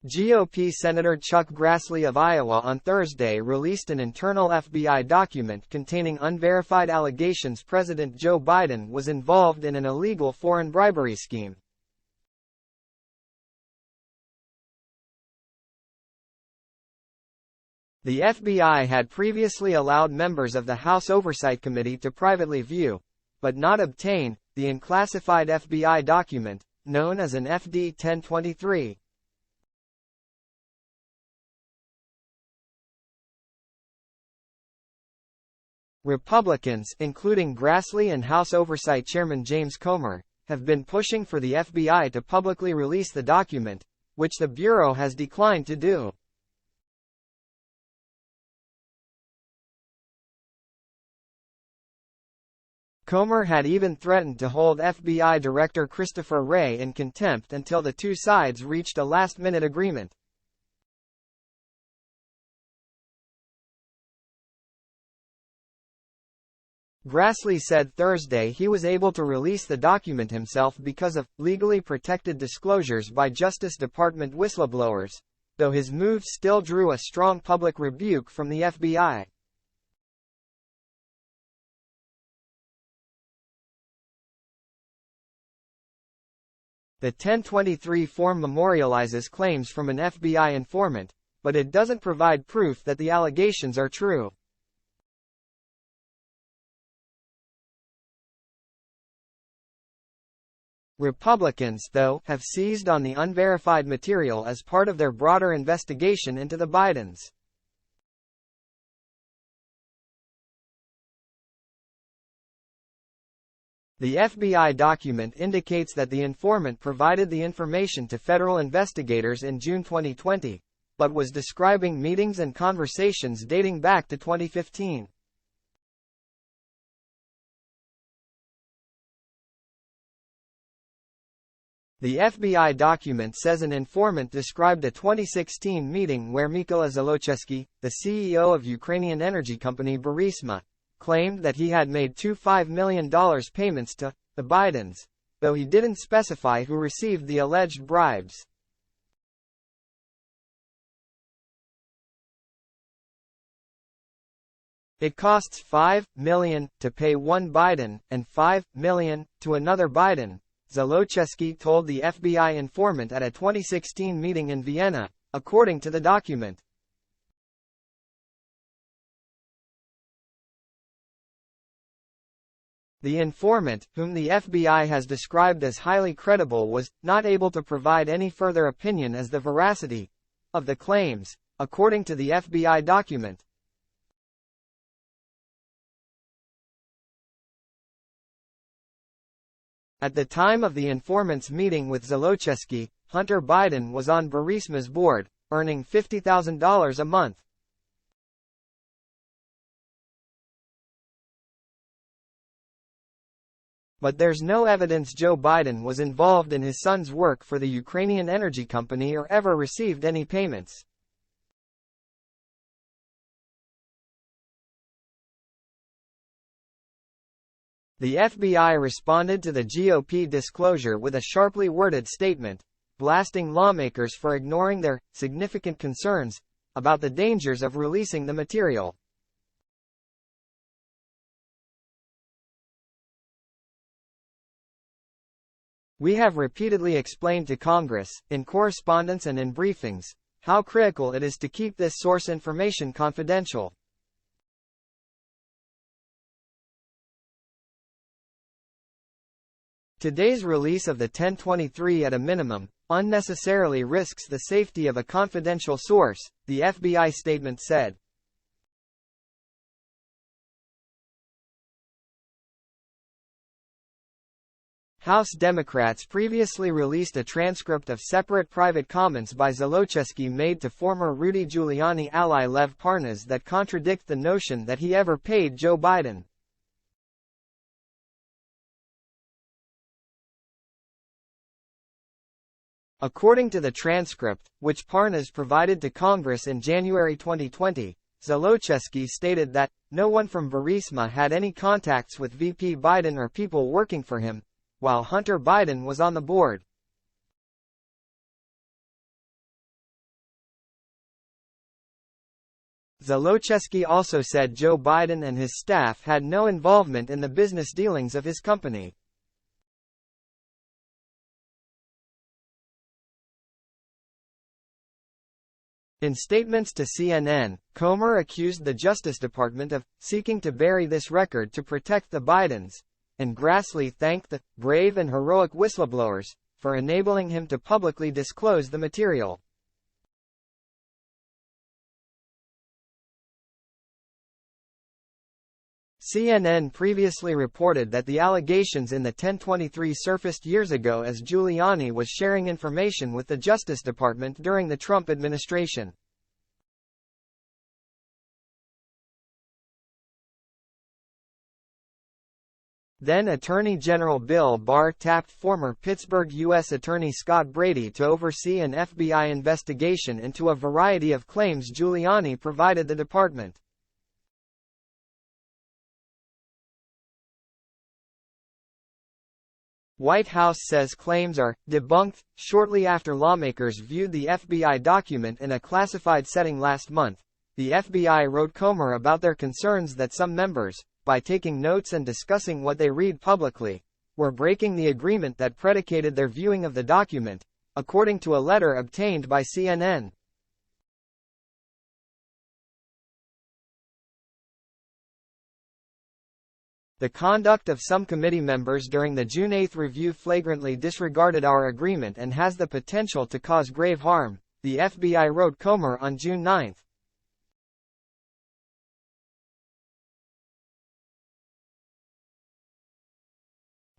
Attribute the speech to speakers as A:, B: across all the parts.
A: GOP Senator Chuck Grassley of Iowa on Thursday released an internal FBI document containing unverified allegations President Joe Biden was involved in an illegal foreign bribery scheme. The FBI had previously allowed members of the House Oversight Committee to privately view, but not obtain, the unclassified FBI document, known as an FD 1023. Republicans, including Grassley and House Oversight Chairman James Comer, have been pushing for the FBI to publicly release the document, which the Bureau has declined to do. Comer had even threatened to hold FBI Director Christopher Wray in contempt until the two sides reached a last-minute agreement. Grassley said Thursday he was able to release the document himself because of legally protected disclosures by Justice Department whistleblowers, though his move still drew a strong public rebuke from the FBI. The 1023 form memorializes claims from an FBI informant, but it doesn't provide proof that the allegations are true. Republicans, though, have seized on the unverified material as part of their broader investigation into the Bidens. The FBI document indicates that the informant provided the information to federal investigators in June 2020, but was describing meetings and conversations dating back to 2015. The FBI document says an informant described a 2016 meeting where Mykola Zlochevsky, the CEO of Ukrainian energy company Burisma, claimed that he had made two $5 million payments to the Bidens, though he didn't specify who received the alleged bribes. It costs $5 million to pay one Biden, and $5 million to another Biden, Zlochevsky told the FBI informant at a 2016 meeting in Vienna, according to the document. The informant, whom the FBI has described as highly credible, was not able to provide any further opinion as the veracity of the claims, according to the FBI document. At the time of the informant's meeting with Zlochevsky, Hunter Biden was on Burisma's board, earning $50,000 a month. But there's no evidence Joe Biden was involved in his son's work for the Ukrainian energy company or ever received any payments. The FBI responded to the GOP disclosure with a sharply worded statement, blasting lawmakers for ignoring their significant concerns about the dangers of releasing the material. We have repeatedly explained to Congress, in correspondence and in briefings, how critical it is to keep this source information confidential. Today's release of the 1023 at a minimum, unnecessarily risks the safety of a confidential source, the FBI statement said. House Democrats previously released a transcript of separate private comments by Zlochevsky made to former Rudy Giuliani ally Lev Parnas that contradict the notion that he ever paid Joe Biden. According to the transcript, which Parnas provided to Congress in January 2020, Zlochevsky stated that no one from Burisma had any contacts with VP Biden or people working for him, while Hunter Biden was on the board. Zlochevsky also said Joe Biden and his staff had no involvement in the business dealings of his company. In statements to CNN, Comer accused the Justice Department of seeking to bury this record to protect the Bidens, and Grassley thanked the brave and heroic whistleblowers for enabling him to publicly disclose the material. CNN previously reported that the allegations in the 1023 surfaced years ago as Giuliani was sharing information with the Justice Department during the Trump administration. Then Attorney General Bill Barr tapped former Pittsburgh U.S. Attorney Scott Brady to oversee an FBI investigation into a variety of claims Giuliani provided the department. White House says claims are debunked shortly after lawmakers viewed the FBI document in a classified setting last month. The FBI wrote Comer about their concerns that some members, by taking notes and discussing what they read publicly, were breaking the agreement that predicated their viewing of the document, according to a letter obtained by CNN. The conduct of some committee members during the June 8 review flagrantly disregarded our agreement and has the potential to cause grave harm, the FBI wrote Comer on June 9.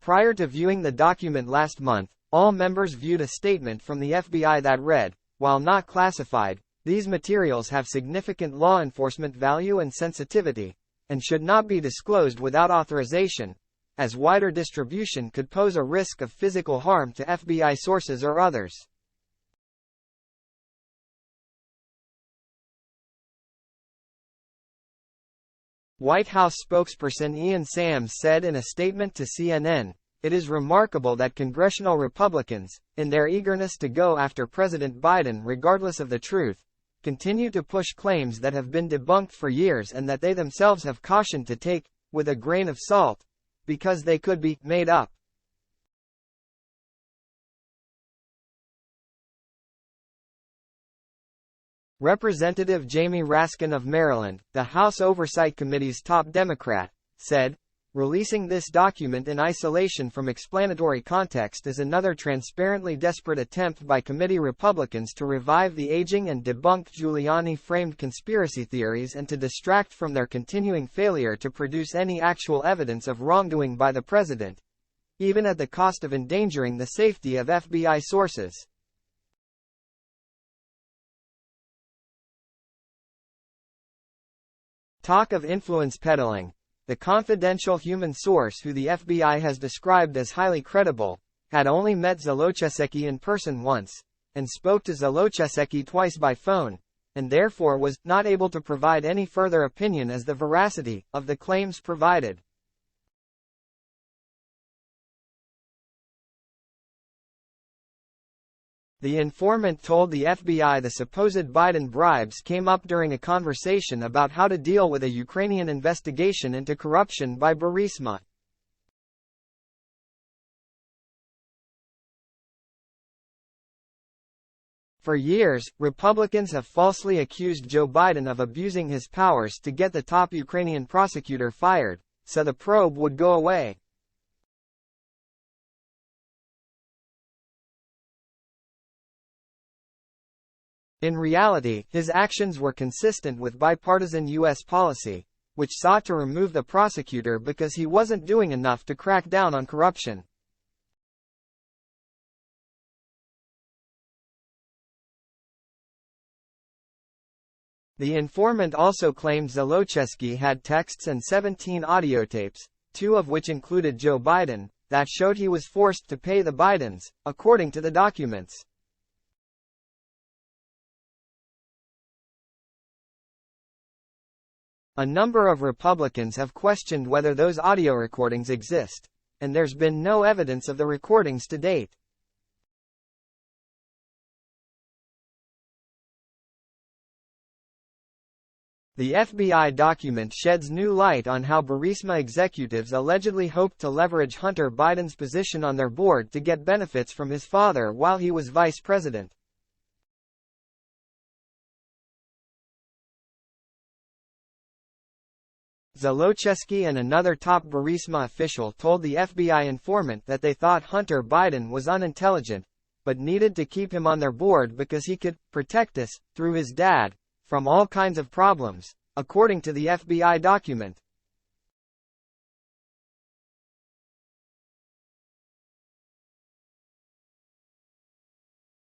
A: Prior to viewing the document last month, all members viewed a statement from the FBI that read, "While not classified, these materials have significant law enforcement value and sensitivity, and should not be disclosed without authorization, as wider distribution could pose a risk of physical harm to FBI sources or others." White House spokesperson Ian Sams said in a statement to CNN, "It is remarkable that congressional Republicans, in their eagerness to go after President Biden regardless of the truth, continue to push claims that have been debunked for years and that they themselves have cautioned to take with a grain of salt, because they could be made up." Representative Jamie Raskin of Maryland, the House Oversight Committee's top Democrat, said, "Releasing this document in isolation from explanatory context is another transparently desperate attempt by committee Republicans to revive the aging and debunk Giuliani-framed conspiracy theories and to distract from their continuing failure to produce any actual evidence of wrongdoing by the president, even at the cost of endangering the safety of FBI sources." Talk of influence peddling. The confidential human source who the FBI has described as highly credible, had only met Zlochevsky in person once, and spoke to Zlochevsky twice by phone, and therefore was not able to provide any further opinion as the veracity of the claims provided. The informant told the FBI the supposed Biden bribes came up during a conversation about how to deal with a Ukrainian investigation into corruption by Burisma. For years, Republicans have falsely accused Joe Biden of abusing his powers to get the top Ukrainian prosecutor fired, so the probe would go away. In reality, his actions were consistent with bipartisan U.S. policy, which sought to remove the prosecutor because he wasn't doing enough to crack down on corruption. The informant also claimed Zlochevsky had texts and 17 audio tapes, 2 of which included Joe Biden, that showed he was forced to pay the Bidens, according to the documents. A number of Republicans have questioned whether those audio recordings exist, and there's been no evidence of the recordings to date. The FBI document sheds new light on how Burisma executives allegedly hoped to leverage Hunter Biden's position on their board to get benefits from his father while he was vice president. Zlochevsky and another top Burisma official told the FBI informant that they thought Hunter Biden was unintelligent, but needed to keep him on their board because he could protect us, through his dad, from all kinds of problems, according to the FBI document.